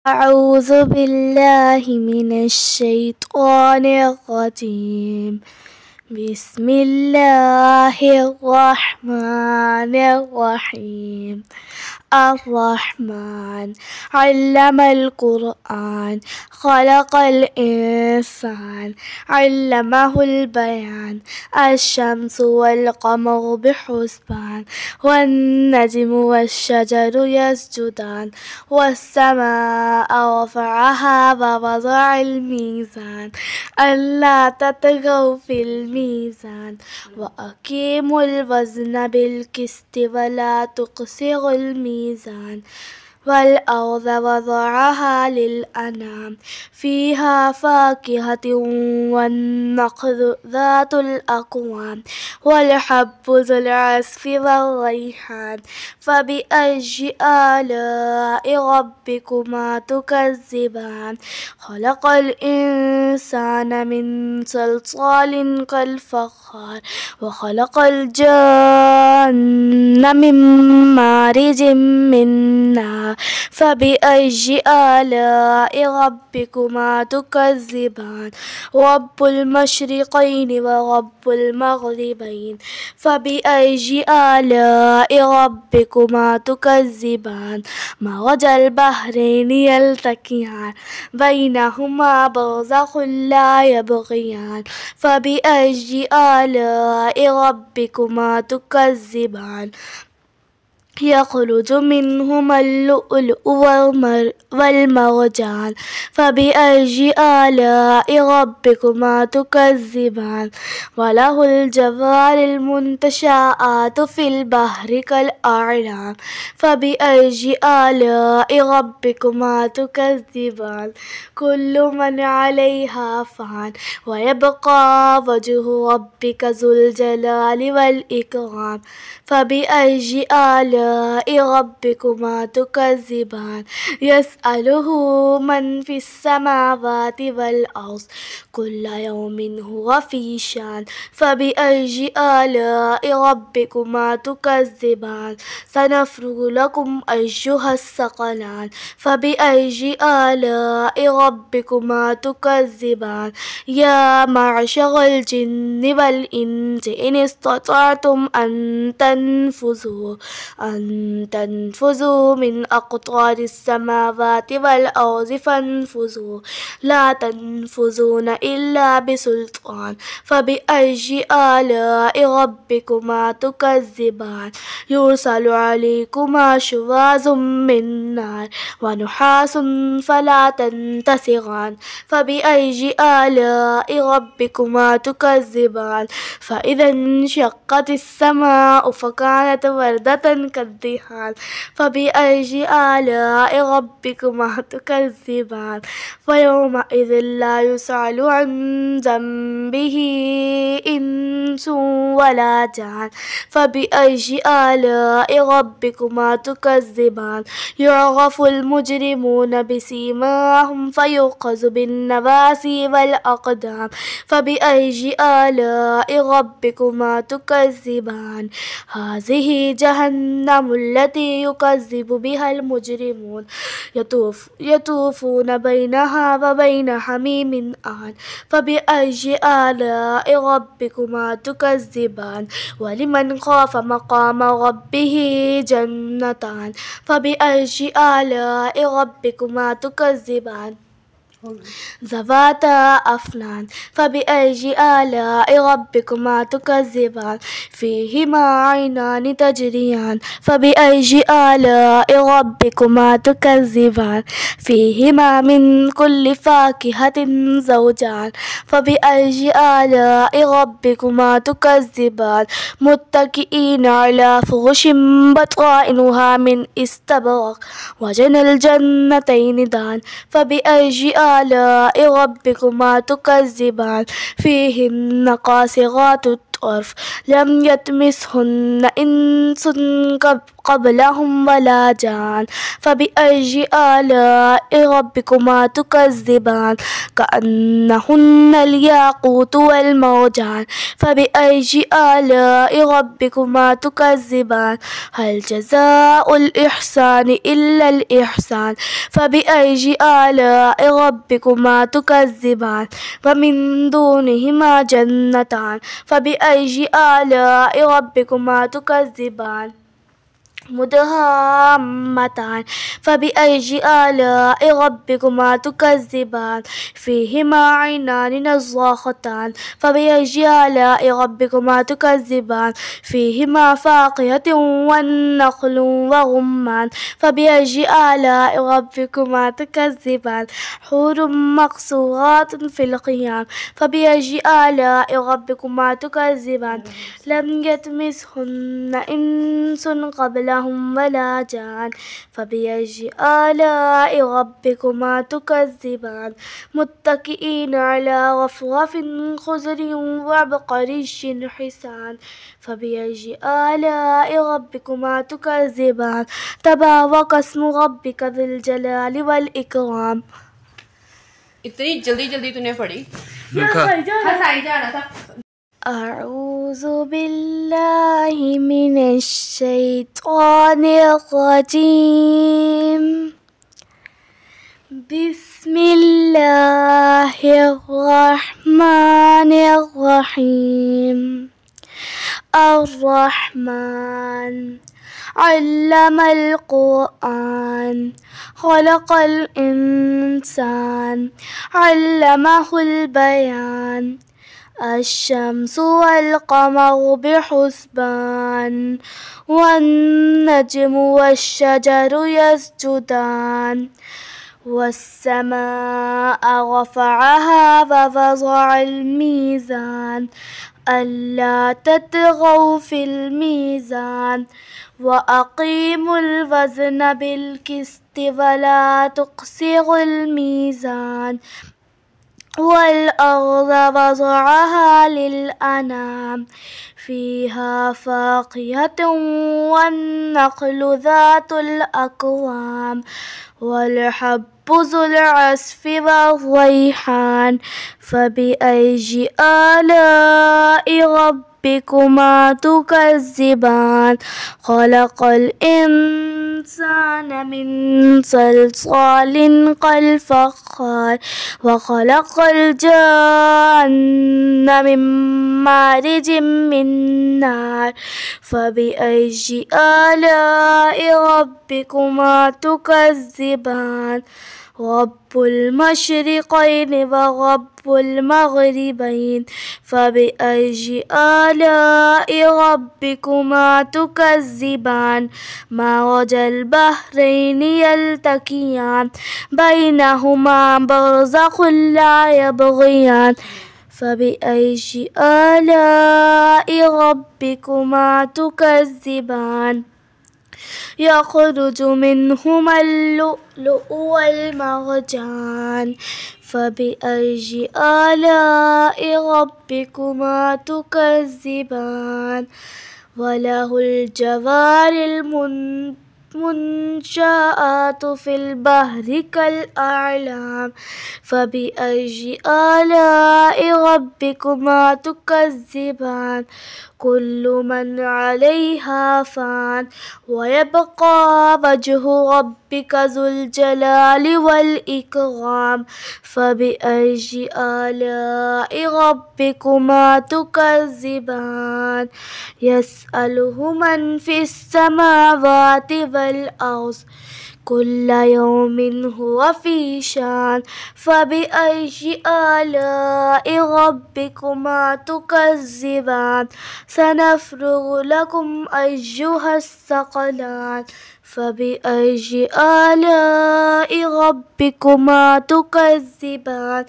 أعوذ بالله من الشيطان الرجيم. بسم الله الرحمن الرحيم. الرحمن علم القرآن خلق الإنسان علمه البيان. الشمس والقمر بحسبان والنجم والشجر يسجدان والسماء رفعها ووضع الميزان ألا تطغوا في الميزان وأقيموا الوزن بالقسط ولا تخسروا الميزان. والأرض وضعها للأنام فيها فاكهة والنخل ذات الأكمام والحب ذو العصف والريحان. فبأي آلاء ربكما تكذبان؟ خلق الإنسان من صلصال كالفخار وخلق الجن من مارج من نار. فبأي آلاء ربكما تكذبان؟ رب المشرقين ورب المغربين. فبأي آلاء ربكما تكذبان؟ مرج البحرين يلتقيان بينهما برزخ لا يبغيان. فبأي آلاء ربكما تكذبان؟ يخرج منهما اللؤلؤ والمرجان. فبأي آلاء ربكما تكذبان؟ وله الجوار المنتشآت في البحر كالأعلام. فبأي آلاء ربكما تكذبان؟ كل من عليها فان ويبقى وجه ربك ذو الجلال والإكرام. فبأي آلاء ربكما تكذبان؟ يسأله من في السماوات والأرض كل يوم هو في شان. فبأي آلاء ربكما تكذبان؟ سنفرغ لكم أيها الثقلان. فبأي آلاء ربكما تكذبان؟ يا معشر الجن والإنس إن استطعتم أن تنفذوا من أقطار السماوات والأرض فانفذوا لا تنفذون إلا بسلطان. فبأي آلاء ربكما تكذبان؟ يرسل عليكما شواظ من نار ونحاس فلا تنتصران. فبأي آلاء ربكما تكذبان؟ فإذا انشقت السماء فكانت وردة كالدهان. فبأي آلاء ربكما تكذبان؟ فيومئذ لا يسأل عن ذنبه إنس ولا جان. فبأي آلاء ربكما تكذبان؟ يعرف المجرمون بسيماهم فيؤخذ بالنواصي والأقدام. فبأي آلاء ربكما تكذبان؟ هذه جهنم التي يكذب بها المجرمون يطوفون بينها وبين حميم آن. فبأي آلاء ربكما تكذبان؟ ولمن خاف مقام ربه جنتان. فبأي آلاء ربكما تكذبان؟ ذواتا أفنان. فبأي آلاء ربكما تكذبان؟ فيهما عينان تجريان. فبأي آلاء ربكما تكذبان؟ فيهما من كل فاكهة زوجان. فبأي آلاء ربكما تكذبان؟ متكئين على فرش بطائنها من استبرق وجنى الجنتين دان. فبأي آلاء ربكما تكذبان؟ فيهن قاصرات عرف لم يطمثهن إنس قبلهم ولا جان فبأي آلاء ربكما تكذبان كأنهن الياقوت والمرجان فبأي آلاء ربكما تكذبان هل جزاء الإحسان إلا الإحسان فبأي آلاء ربكما تكذبان ومن دونهما جنتان فبأي آلاء ربكما تكذبان مدهامتان فبأي آلاء ربكما تكذبان فيهما عينان نضاختان فبأي آلاء ربكما تكذبان فيهما فاكهة والنخل ورمان فبأي آلاء ربكما تكذبان حور مقصورات في الخيام فبأي آلاء ربكما تكذبان لم يطمثهن إنس قبلهم ولا جان فبأي آلاء ربكما تكذبان متكئين على رفرف خضر وعبقري حسان فبأي آلاء ربكما تكذبان تبارك اسم ربك ذي الجلال والإكرام. इतनी जल्दी जल्दी तूने पढ़ी? हंसाई जा रहा था. أعوذ بالله من الشيطان الرجيم. بسم الله الرحمن الرحيم. الرحمن علم القرآن خلق الإنسان علمه البيان الشمس والقمر بحسبان والنجم والشجر يسجدان والسماء رفعها ووضع الميزان ألا تطغوا في الميزان وأقيموا الوزن بالقسط ولا تخسروا الميزان والأرض وضعها للأنام فيها فاكهة والنخل ذات الأكمام والحب ذو العصف والريحان فبأي آلاء ربكما تكذبان خلق الإنسان من صلصال كالفخار وخلق الجن من مارج من نار فبأي آلاء ربكما تكذبان رب المشرقين ورب المغربين فبأي آلاء ربكما تكذبان مرج البحرين يلتقيان بينهما برزخ لا يبغيان فبأي آلاء ربكما تكذبان يخرج منهما اللؤلؤ والمرجان فبأي آلاء ربكما تكذبان وله الجوار المنشآت في البحر كالأعلام فبأي آلاء ربكما تكذبان كل من عليها فان ويبقى وجه ربك ذو الجلال والإكرام فبأي آلاء ربكما تكذبان يسأله من في السماوات والأرض كل يوم هو في شان فبأي آلاء ربكما تكذبان سنفرغ لكم أيها الثقلان فبأي آلاء ربكما تكذبان